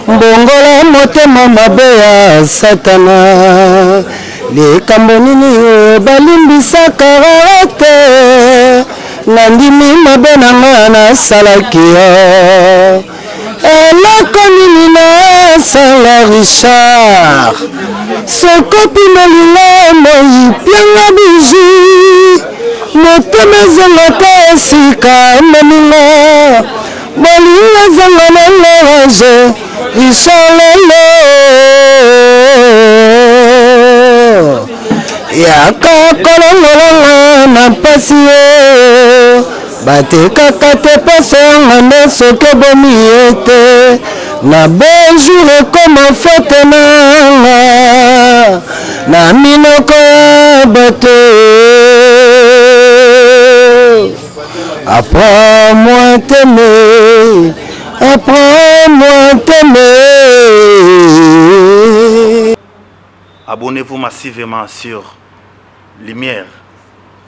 mbongola motema mabe ya satana likambo nini balimbisaka te nandimi mabe nanga nasalaki yo eloko nini nasala Richard sokopi nalinga moyipianga biju motema ezangaka esika naninga bolinga ezanga na lorage Richard lelo yaka kolongolonga na mpasi ye batekaka te pesa yanga nde soki ebomi ye te na bonjour ekoma fete nanga na minoko ya bato apprends-moi t'aimer apprends-moi t'aimer. Abonnez-vous massivement sur Lumière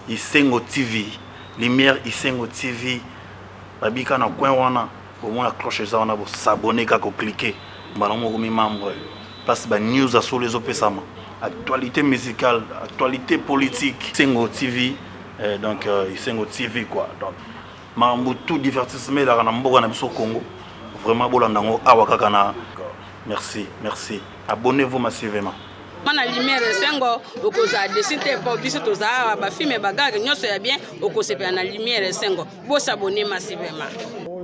Isengo TV. Lumière Isengo TV. Babika na coin wana au moins la cloche ça on a s'abonner kako cliquer. Banamo komi membre. Parce que news sur les opesama. Actualité musicale, actualité politique. Isengo TV donc Isengo TV quoi. Donc mambo tout divertissement là na mboka na biso Congo. Vraiment bolandango awakaka na. Merci, merci. Abonnez-vous massivement. Mana Lumière Isengo okoza desite pa biso toza ba film bagage nyoso ya bien okosepa na Lumière Isengo bo s'abonner massivement.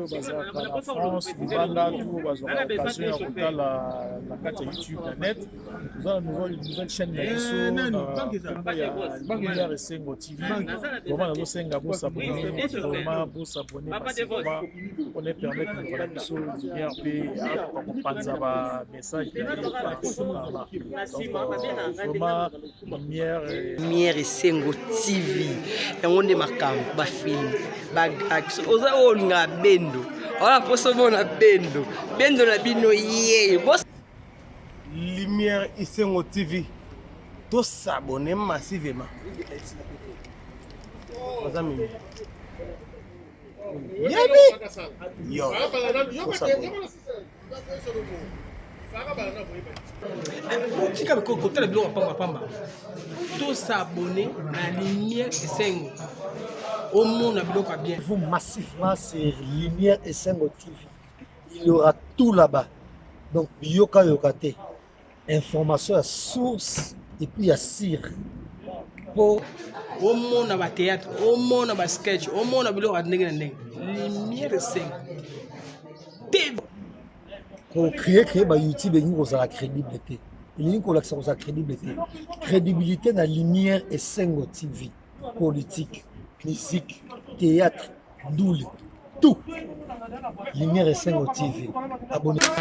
Bazaka na France, Libanda, tout bazaka occasion ya kotala na kati ya YouTube na net. Nous avons une nouvelle chaîne na biso ya Lumière Isengo TV. Vraiment nazo senga bo s'abonner, vraiment bo s'abonner massivement pour ne permettre de voilà biso Lumière pe a kompanza ba message vraiment Lumière Isengo TV. Yango nde makambo ba film bagage oza olinga bendo. Voilà pour ce monde bendo. Bendo na bino yé. Lumière Isengo TV. Tous s'abonner massivement. Yo. Tous s'abonner à Lumière Isengo. Au monde a bien. Vous massivement sur Lumière Isengo TV. Il y aura tout là-bas. Donc, yoka yokate. Information à source et puis à cire. Au monde a théâtre, au monde a sketch, au monde a Lumière Isengo. Pour créer YouTube et nous la crédibilité. Il y a la crédibilité. Crédibilité dans Lumière Isengo TV. Politique, musique, théâtre, doule, tout. Lumière Isengo TV. Abonnez-vous.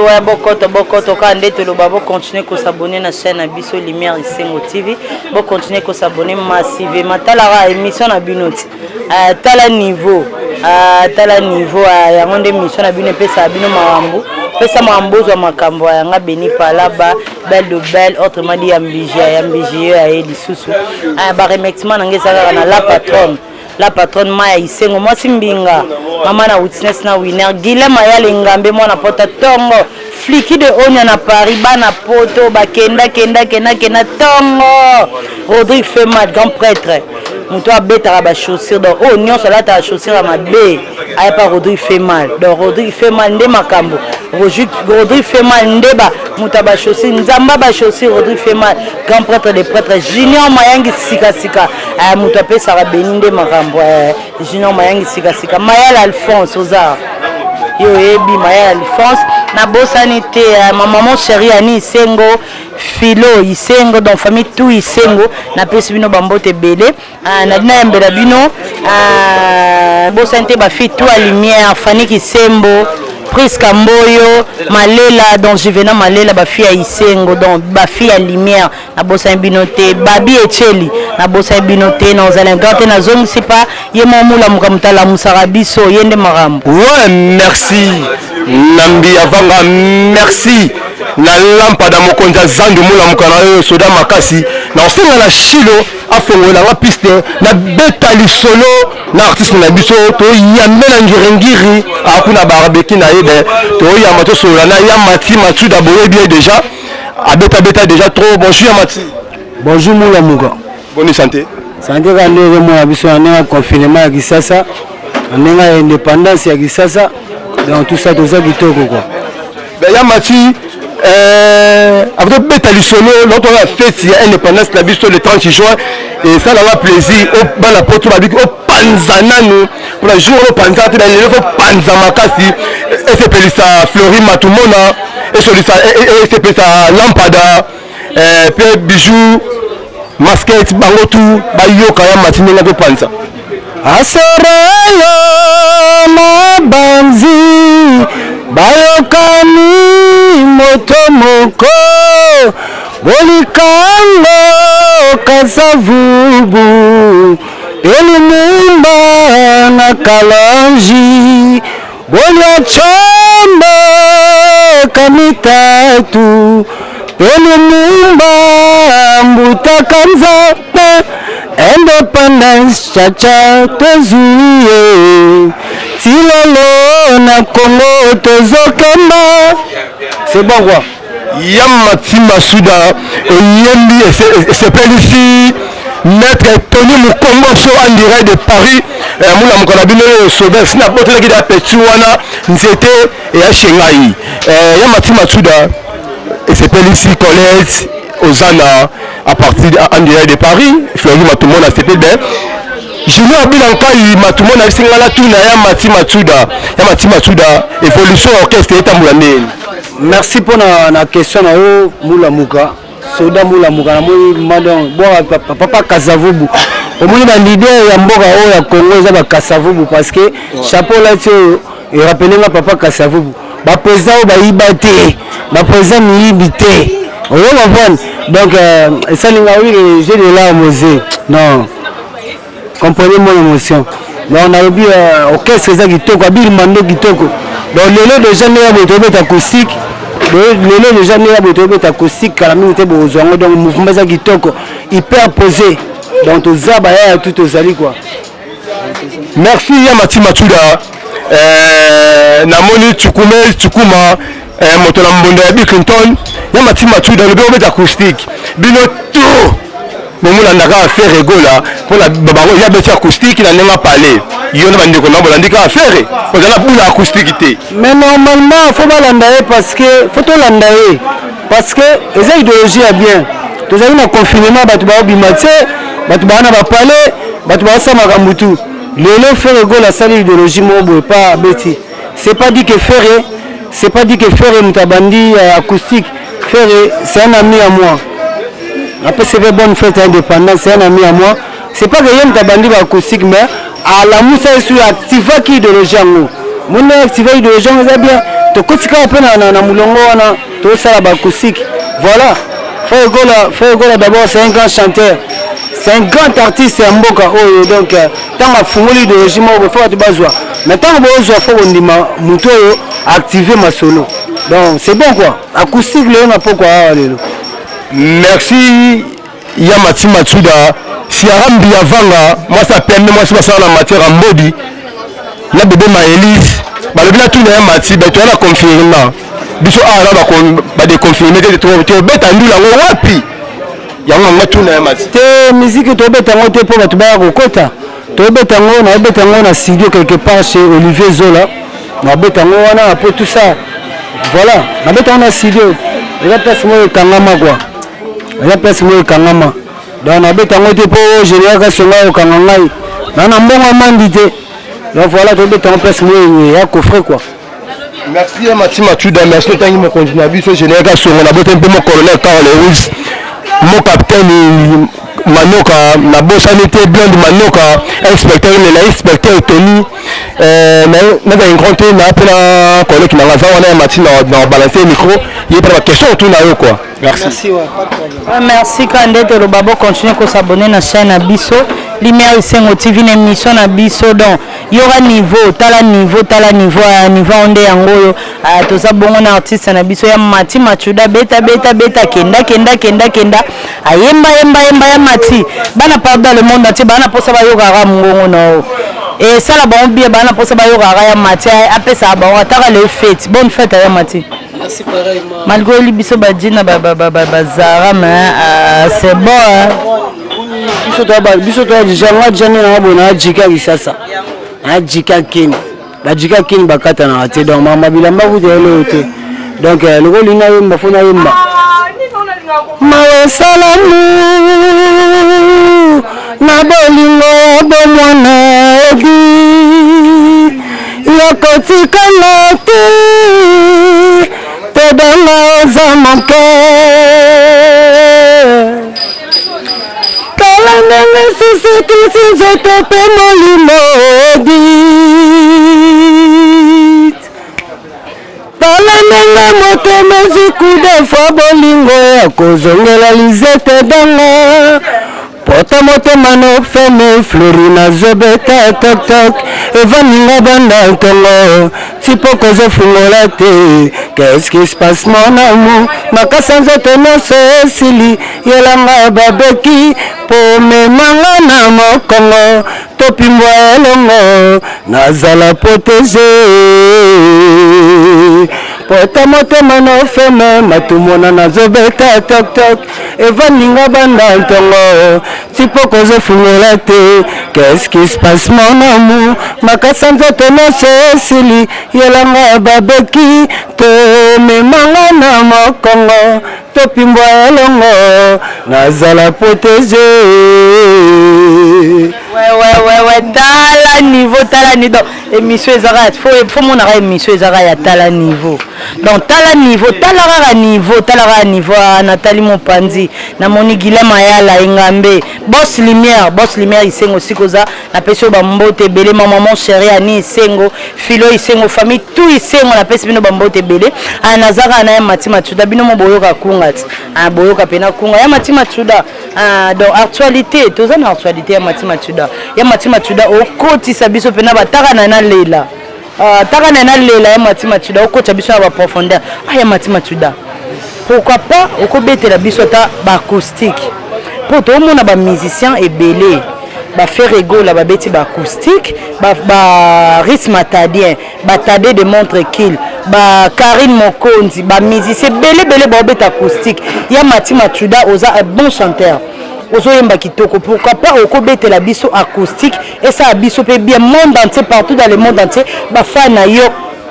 Ouais, bokoto quand ndete lo babo continuer ko s'abonner na chaîne na biso Lumière Isengo TV, bo continuer ko s'abonner massivement tala émission na binoti tala niveau ya ngonde émission na bino pesa bino mawambu pesa mambo zo makambo ya nga beni palaba belle de belle autrement dit ambigi ya lisusu ba remixement na ngeza na la patronne Maya Isengo moi simbinga mama na witness na winner Gile Maya lengambe mwana pota tongo fliki de onya na Paris bana poto bakenda kenda tongo Rodrigue Femat grand prêtre muto abeta ba chaussure donc oignon cela ta chaussure à ma bé aya pas Rodrigue Femat donc Rodrigue Femat nde makambo Rodrigue Femat ndeba muto ba chaussure nzamba ba chaussure Rodrigue Femat grand prêtre des prêtres Junior Mayangi sika muto apesa ba beninde makambo Junior Mayangi sika Mayal Alphonse Ozar yo ebi Mayal Alphonse na bosani te ma maman chérie ani Isengo Philo Isengo dans famille tout Isengo na pesi bino bambote belé na dina yambela bino bosani te ba fille tout à lumière Fanny Kisembo Priska Mboyo Malela donc Juvenal Malela ba fille à Isengo donc ba fille à lumière na bosani bino te Babi Echeli na bosani bino te na ozala ngate na zone c'est pas yemo mula mukamutala musarabiso yende marambo. Ouais, merci Nambi avanga merci na lampada mokonza zandu mula mukana soda makasi na osenga na shilo afongola nga piste na betali solo na artiste na biso to yamela ngirengiri akuna barabeki na yebe to yama to solo na yamati Matsuda boye bien déjà abeta déjà trop. Bonjour Yamati. Bonjour mula muka. Bonne santé. Santé quand on biso na confinement ya Kisasa on a indépendance ya Kisasa donc tout ça kitoko quoi. Ben Yamati avec betali solo l'autre la fête ya indépendance la biso le 30 juin et ça la plaisir au bana poto babiki au panzana nous pour le jour au panzana te le faut panzana makasi et c'est pelisa Fleury Matumona et solisa et c'est pelisa lampada puis bijoux masquette bango tout ba yoka ya matine na ko panza Asereyo mabanzi bayokani moto moko bolikano kasavubu elimumba na kalanji boliachomba kamitatu elimumba mbutakanza indépendance chacha tozuye tilolo na Congo tozokema. C'est bon quoi. Yamati Masuda Yembi sepelisi Maître Tony Mukongo so en direct de Paris mula mukona bino sobe sina potela kida petit wana nzete ya Shanghai Yamati Masuda sepelisi Colette Ozana à partir en direct de Paris Fleury Matumona c'était bien Junior Bilankai Matumona singala tuna Yamati Masuda évolution orchestre etambulane. Merci pour la question na yo mula muka soda mula muka na moi madon bon papa Kasavubu au moins la leader ya mboka o ya Congo za ba Kasavubu parce que chapeau là tu et rappeler ma papa Kasavubu ba président ba ibate ba président ni ibité on va voir donc ça linga oui j'ai de larmes aux yeux non comprenez mon émotion donc on a vu orchestre za kitoko abili mando kitoko donc lelo déjà né ya boto acoustique lelo déjà né ya boto acoustique kala mingi te bozwango donc mouvement za kitoko hyper posé donc tozaba ya tout ozali quoi. Merci Yamati Masuda namoni Tsukuma moto na mbondo ya Bill Clinton Yamati Masuda le boto acoustique bino tout momula ndaka faire egola pour la babango ya beti acoustique na nenga parler yona bandeko na bolandika affaire ozala pour la acoustique te mais normalement faut balanda parce que faut to landa parce que les idéologie ya bien tozali na confinement batu ba obimate batu ba na ba parler batu ba sama kambutu lelo faire egola sali idéologie mo pas beti c'est pas dit que faire mutabandi acoustique faire c'est un ami à moi. Après c'est une bonne fête indépendance, c'est un ami à moi. C'est pas que j'aime ta bandit acoustique, mais à la moussa est activa qui idéologie en nous. Mon activa idéologie on est bien. Tu coûtes un peu na mulongo na tout ça la acoustique. Voilà. Fegola d'abord c'est un grand chanteur. C'est un grand artiste en Mboka. Oh donc tant à fumoli idéologie moi faut tu besoin. Mais tant besoin faut on dit ma muto activer ma solo. Donc c'est bon quoi. Acoustique le na pourquoi lelo. Merci Yamati Masuda si arambi avanga moi ça permet moi ça en matière en body la bébé Maëlys ba le bila tout na Yamati ba tu na confirmer biso ala ba de confirmer de to beta ndula wapi yango ngatu na Yamati te musique to beta ngote po batu ba kokota to beta ngo na studio quelque part chez Olivier Zola na beta ngo wana pour tout ça voilà na beta on a studio et la place moi kangama quoi. La place moi kangama donc na beta ngote po général ka songa o kangangai na mbongo mandité donc voilà to beta en place moi ya coffre quoi. Merci à Mathieu Mathieuda, merci à mon continent, je n'ai qu'à son mon colonel Carl Lewis, mon capitaine Manoka, ma bosse sanité bien de Manoka, inspecteur Tony, n'a pas rencontré, n'a pas collègue qui n'a pas fait Mathieu dans balancer le micro, il y a pas de question autour de quoi. Merci. Merci Kandé to Lobabo continuer à s'abonner à la chaîne Abisso. Lumière Isengo TV une émission Abisso donc il y aura niveau niveau onde yango to za bongo na artiste na biso ya Mati Machuda beta kenda ayemba ya Mati bana partout le monde entier bana posa ba yoka ra mungongo no et ça la bon bien bana posa ba yoka ra ya Mati apesa ba ataka le fête bonne fête ya Mati. Merci pareillement. Malgré les biso badina bazara mais c'est bon hein. Biso to déjà moi jani na bona jika kisasa. Na jika kini. Ba jika kini bakata na ate donc mama bilamba ku tele te. Donc le ko lina yemba fona yemba. Mawe salamu na bolingo bo mwana edi. Yakotika na te. Tedala za mon cœur. Kalanenge sisi zote pe molimo dit. Kalanenge moto meziku de fois bolingo ya kozongela lizete danga. Pota moto mano feme flori na zobeta tok tok evaninga banda tongo tipo kozo fungola te. Qu'est-ce qui se passe mon amour makasa nzoto nyonso esili yelanga babeki po memanga na mokongo topimbwa elongo nazala protege pota motema no feme matumona nazobeta tok tok evaninga banda ntongo tipoko zofungola te. Qu'est-ce qui se passe mon amour makasa nzoto nyonso esili yelanga babeki to memanga na mokongo topimbwa elongo nazala protege. Ouais, tala niveau émission ezara faut mon arrêt émission ezara ya tala niveau donc tala niveau Nathalie Mopanzi na moni Guilhem Ayala Engambe boss lumière Isengo sikoza na peso ba mbote belé maman chérie ani Isengo filo Isengo famille tout Isengo na peso bino ba mbote belé anazara na Mati Machuda bino mo boyoka kungat boyoka pena kunga ya Mati Machuda donc actualité toza na actualité ya Mati Machuda okoti sabiso pena bataka na lela taka na lela ya Mati Machuda okoti biso na profondeur ya Mati Machuda pourquoi pas okobetela biso ta ba acoustique pour tout monde ba musicien et belé ba faire ego la ba beti ba acoustique ba rythme tadien ba tadé de montre kill ba Karine Mokonzi ba musicien belé ba beta acoustique ya Mati Machuda oza un bon chanteur. Ozoyemba kitoko pourquoi pas okobetela biso acoustique et ça biso pe bien monde entier partout dans le monde entier ba fan na yo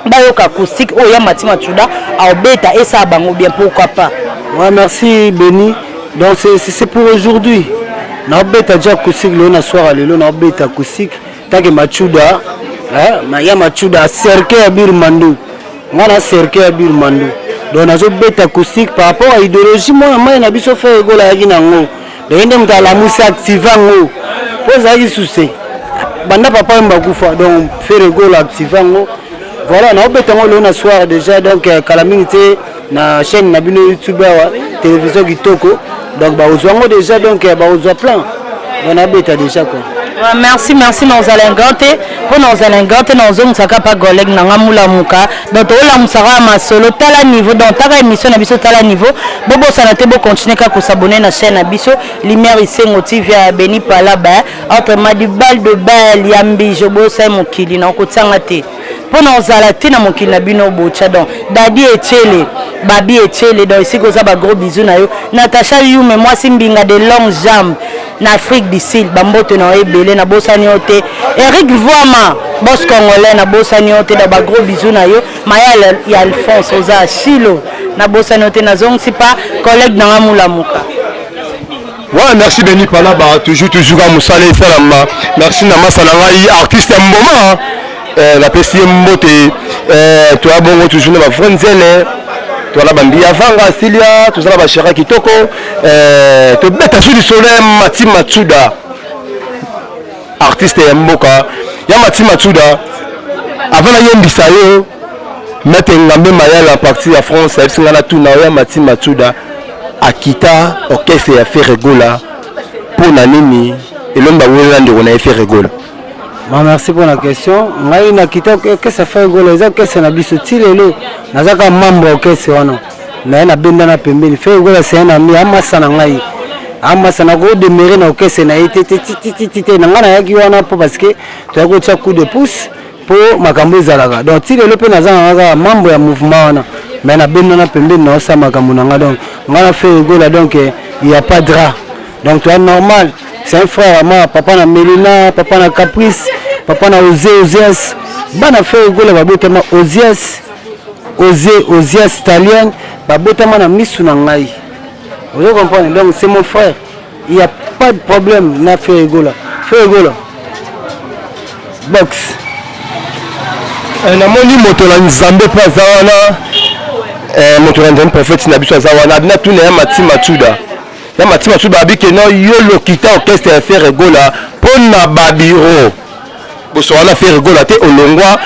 ba yo acoustique o ya Mati Machuda a beta et ça bango bien pourquoi pas. Ouais, merci Béni. Donc c'est pour aujourd'hui. Na beta déjà acoustique le na soir lelo na beta acoustique take Machuda ya Machuda cercle ya Birmandu. Ngana cercle ya Birmandu. Donc na zo beta acoustique par rapport à idéologie moi na biso fait egola ya kinango. Ndenge mtala musa activango poza isuse banda papa mbakufa donc faire rigolo activango voilà na obetango le na soir déjà donc calamité na chaîne na bino YouTube wa télévision kitoko donc ba ozwango déjà donc ba ozwa plan on a beta déjà quoi. Merci nos alingote pour nos alingote nos hommes saka pa collègue na ngamula muka donc ola musara masolo tala niveau donc ta émission na biso tala niveau bobo sana te bo continuer ka ko s'abonner na chaîne na biso Lumière Isengo TV à Beni Palaba entre Madibal de Bal Yambi Jobo sai mokili na ko tsanga te pour nos alati na mokili na bino bocha donc Dadi Echele Babi Echele donc ici ko za ba gros bisous na yo Natacha Yume moi simbinga de longues jambes na Afrique du Sud bambote na ebele na bosani ote Eric Voama boss congolais na bosani ote da ba gros bisous na yo Maya ya Alphonse oza Chilo na bosani ote na zong sipa collègue na ngamula muka. Ouais, merci Beni Palaba toujours à Moussale Salama. Merci Nama Salangai artiste Mboma. la pesi mbote to abongo toujours na frenzele to la bambi avanga Silia to la ba shera kitoko to beta sur le soleil Mati Matsuda artiste ya mboka ya Mati Matsuda avant la yembisa yo mettre ngambe mayala partie ya France elle singa na tuna ya Mati Matsuda akita orchestre ya Ferregola pour na nini elomba wela ndiko na Ferregola. Merci pour la question. Ngai na kita que ça fait Ferregola ça que c'est na biso tilelo nazaka membre orchestre wana na benda na pembeni Ferregola c'est un ami amasa na ngai amasa na go demeurer na orchestre na été na ngana yaki wana po parce que tu as gocha coup de pouce pour makambo ezalaka donc tilelo pe nazanga membre ya mouvement wana mais na benda na pembeni na osa makambo na nga donc ngana Ferregola donc il y a pas de drap donc tu es normal. C'est un frère à moi, papa na Melina, papa na Caprice, papa na Ozias. Bana fait Ferregola babotama Ozias italien, babotama na misu na ngai. Vous comprenez? Donc c'est mon frère. Il n'y a pas de problème na Ferregola. Box. Na moni moto la Nzambe pa zawana. Moto la Nzambe prophète na biso zawana na tuna ya Mati Matsuda. Ya Mati Matsuda abike no yo lokita orchestre ya Ferregola pona babiro. Boso wana Ferregola te olongwa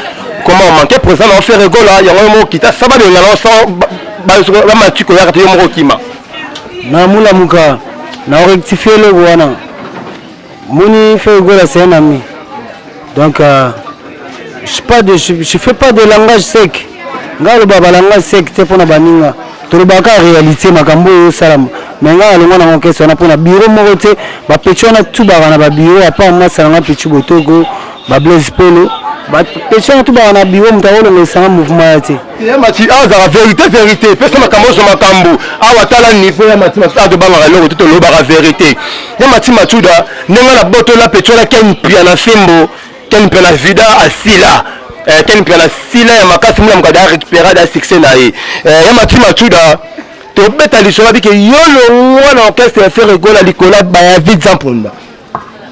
comment manquer présent na Ferregola ya mo kita saba de ngala so ba matiko ya te yo mo kima. Na mula muka na rectifier le wana. Moni Ferregola c'est un ami. Donc je fais pas de langage sec. Ngalo baba langage sec te pona baninga. Tolobaka réalité makambo yo salam. Mais nga longa na orchestre na pona bureau moko te ba pechona tuba na ba bureau apa masa na pechu botoko ba Blaise Polo ba pechona tuba na bureau mtawolo ngesanga mouvement ya te. Ya Mati za vérité pesa makambo so makambo awa tala niveau ya Mati Matsuda de banga loko to loba la vérité. Ya Mati Matsuda nenga na boto la pechona ken pia na sembo ken pia na vida asila ken pia na sila ya makasi mula mkada récupérer da succès na ye. Ya Mati Matsuda to beta lisona bike yolo wana orchestre ya Ferregola likola ba ya vite zamponda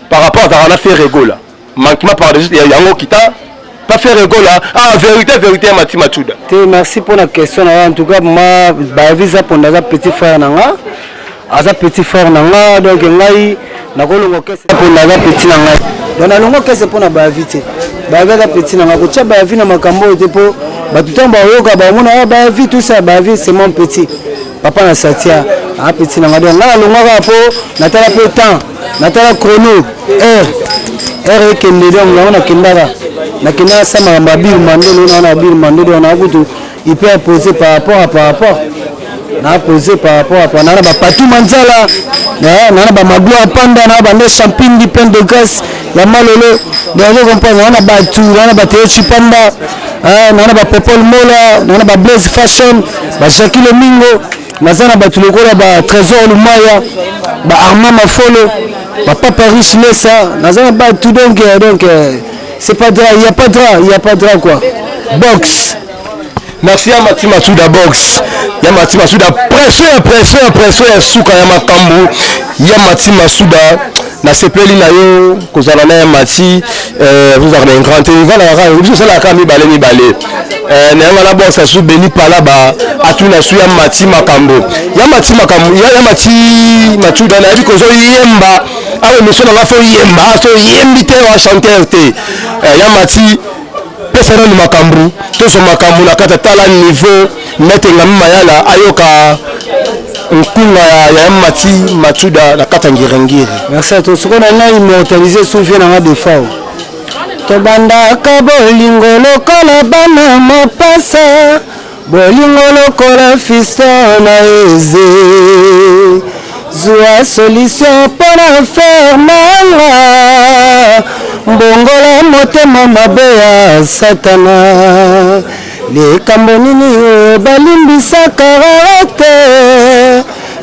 par rapport à la Ferregola manquement par dessus yango kita pas Ferregola vérité Mati Matsuda. Merci pour la question en tout cas ma ba vite zamponda za petit frère nanga aza petit frère nanga donc ngai na kolongo orchestre pour na za petit nanga donc na longo orchestre pour na ba vite ba za petit nanga ko tia ba vite na makambo te po ba tutamba yoka ba mona ba vite tout ça ba vite c'est mon petit papa na Satia a petit na ngado ngala longa po natala pe temps natala chrono heure ke ndelo ngona kindara na kindara sama mabil mandelo na bil mandelo na kutu il peut poser par rapport na poser par rapport à na ba patu manzala na ba magloire panda na ba ne champagne di pain de graisse la malolo donc on comprend na ba tu na ba techi panda na ba popol mola na ba Blaze fashion ba Jackie le mingo nazana ba tulokola ba trésor lumaya ba Armand Mafolo ba papa riche Lessa nazana ba tout donc c'est pas drap il y a pas drap quoi box. Merci à Mati Matsuda box ya Mati Matsuda pression ya suka ya makambo ya Mati Matsuda na sepeli na yo kozala na Mati vous avez un grand événement la radio vous ça la kami balé na ngala box asu beni pala ba atuna su ya Mati makambo ya Mati Matsuda na biko zo yemba awe mission na fo yemba so yembite wa chanteur te ya Mati pesa na makambo to so makambo na kata tala niveau mete ngami mayala ayoka nkunga ya Mati Matsuda na kata ngirengire. Merci à tous. Ce qu'on a immortalisé souviens na défaut. To banda ka bolingo lokola bana mapasa bolingo lokola fiston na eze zwa solution pour faire manga mbongola motema mabe ya satana likambo nini balimbisaka te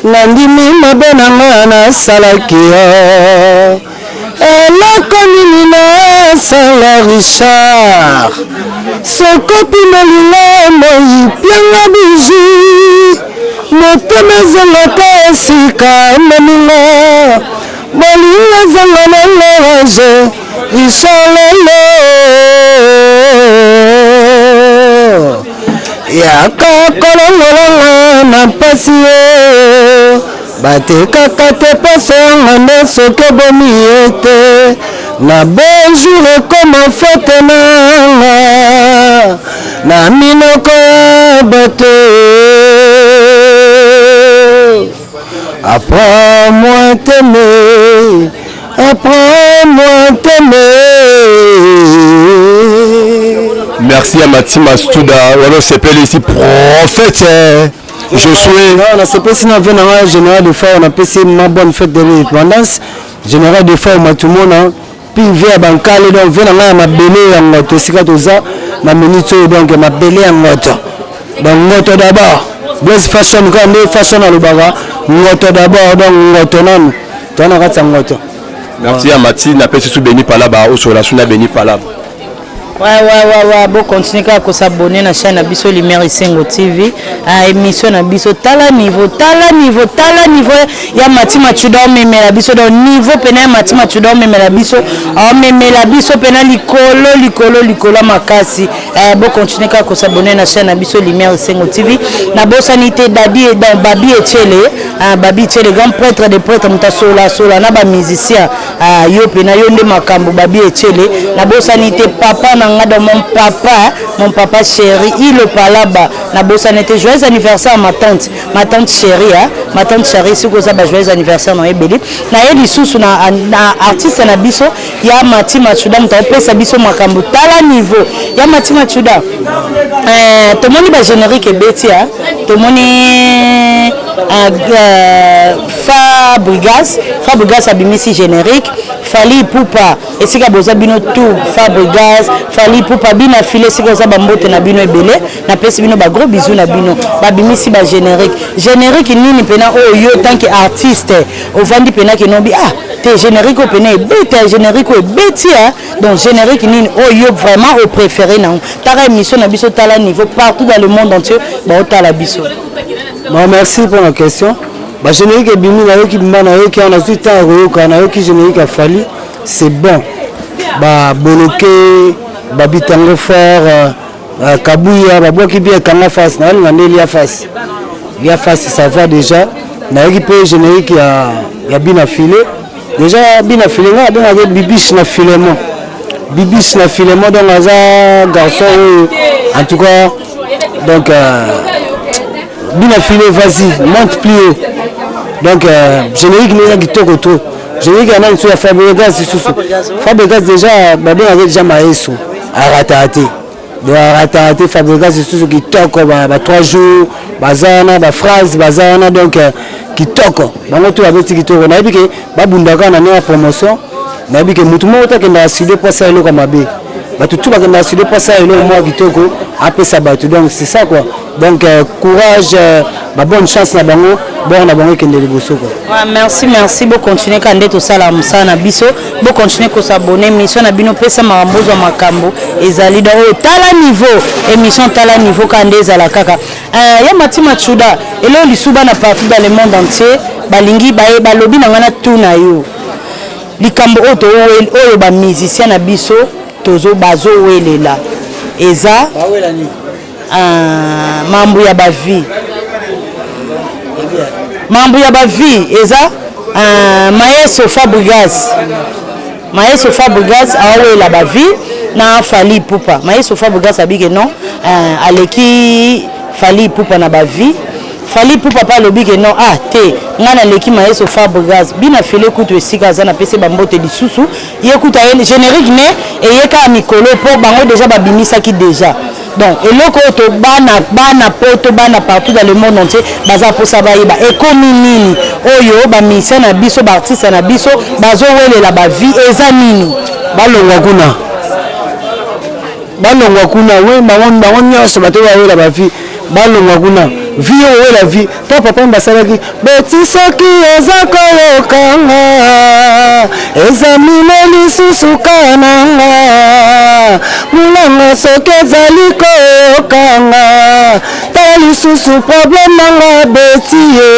nandimi mabe nanga nasalaki yo eloko nini nasala Richard sokopi nalinga moi pianga biju motema ezalaka esika moninga bolinga ezanga na lorage Richard lelo yaka kolongolonga na mpasi yo batekaka te pesa yanga nde soki bomi ye te na bonjour ekoma fote nanga na minoko ya bato apprends-moi t'aimer, apprends-moi t'aimer. Merci à Matima Studa. On s'appelle ici prophète Josué. On a s'appelé sinon un général de fois on a passé une bonne fête de l'indépendance. Général de fois on tout le monde puis vient bankale donc vient na ma belé en moto sika toza na minute donc ma belé en moto. Donc moto d'abord. Blaise fashion quand les fashion à l'obaga ngoto d'abord donc ngoto non tona katsa ngoto. Merci à Mathilde na pesi sous béni par là-bas au sur la suna béni par là. Ouais, bon continuer à s'abonner à la chaîne Abisso Lumière Isengo TV à émission Abisso tala niveau il y a Matima Chuda mais la biso dans niveau pénal Matima Chuda mais la biso mais la biso pénal likolo makasi bon continuer à s'abonner à la chaîne Abisso Lumière Isengo TV na bo sanité dadi dans Babi Etiele grand prêtre des prêtres mutasola na ba musicien yo pénal yo nde makambo Babi Etiele na bo sanité papa de mon papa chéri il le palaba na bosanete joyeux anniversaire à ma tante chérie si vous avez joyeux anniversaire na ebeli na yeli susu na artiste na biso ya Matima Chuda mtapesa biso makambo tala niveau ya Matima Chuda tomoni ba générique ebetia tomoni Fabregas abimisi générique Fali Poupa esika boza bino tout Fabregas Fali Poupa bina filé sika za bambote na bino ebele na pesi bino ba gros bisous na bino babimisi ba générique nini pena oyo tant que artiste ovandi pena ke nobi te générique o pena ebeta générique o ebeti donc générique nini oyo vraiment au préféré na ta émission na biso tala niveau partout dans le monde entier ba otala biso. Bon, merci pour la question. Bah, générique et bimi na yoki bima na yoki on a tout temps royoka na yoki générique a fallu c'est bon. Bah boloké babitango fort kabuya ba boki bien kanga face na ngandeli ya face. Ya face ça va déjà. Na yoki pe générique ya bina filé. Déjà bina filé na donc bibiche na filément. Bibiche na filément donc aza garçon en tout cas donc bina filé vas-y monte plus haut. Donc générique n'est pas kitoko trop. Générique a nan sur Fabregas Fabregas déjà babé avait déjà maestro aratate. Donc aratate Fabregas c'est kitoko ba 3 jours bazana ba phrase bazana donc kitoko. Bango tout avec kitoko na biki ba bundaka na na promotion. Na biki mutu mo ta kenda aside pour ça eloko mabe. Ba tout ba kenda aside pour ça eloko mo kitoko après ça ba donc c'est ça quoi. Donc courage bonne chance na bango bon na bango kende liboso quoi. Merci beaucoup continuer kande to sala musana biso bo continuer ko s'abonner mission na bino pesa makambozo makambo ezali dans tala niveau émission tala niveau kande ezala kaka ya Matima Chuda elo lisuba na partout dans le monde entier balingi bae balobi na ngana tuna yo likambo oyo ba musicien na biso tozo bazo welela eza bawelani mambo ya ba vie eza Maestro Fabregas awela ba vie na Fali Poupa Maestro Fabregas abike non aleki Fali Poupa na ba vie Fali Poupa pa lobike non te ngana leki Maestro Fabregas bina fele kutu esika za na pese bambote lisusu yekuta générique ne eyeka mikolo po bango déjà babimisa ki déjà. Donc, et le bana poto bana partout dans le monde entier, baza pour ça baïba. Et comme nini, oyo ba mission na biso, ba artiste na biso, bazo wele la ba vie ezanini. Balongwa kuna, oui, bangon nyonso bato ba wele la ba vie. Balongwa kuna, vie o la vie. Toi papa mbasalaki, beti soki ezako lokanga. Ezamine lisusu kananga. Mulanga soki ezali koyokanga ta lisusu problème nanga beti ye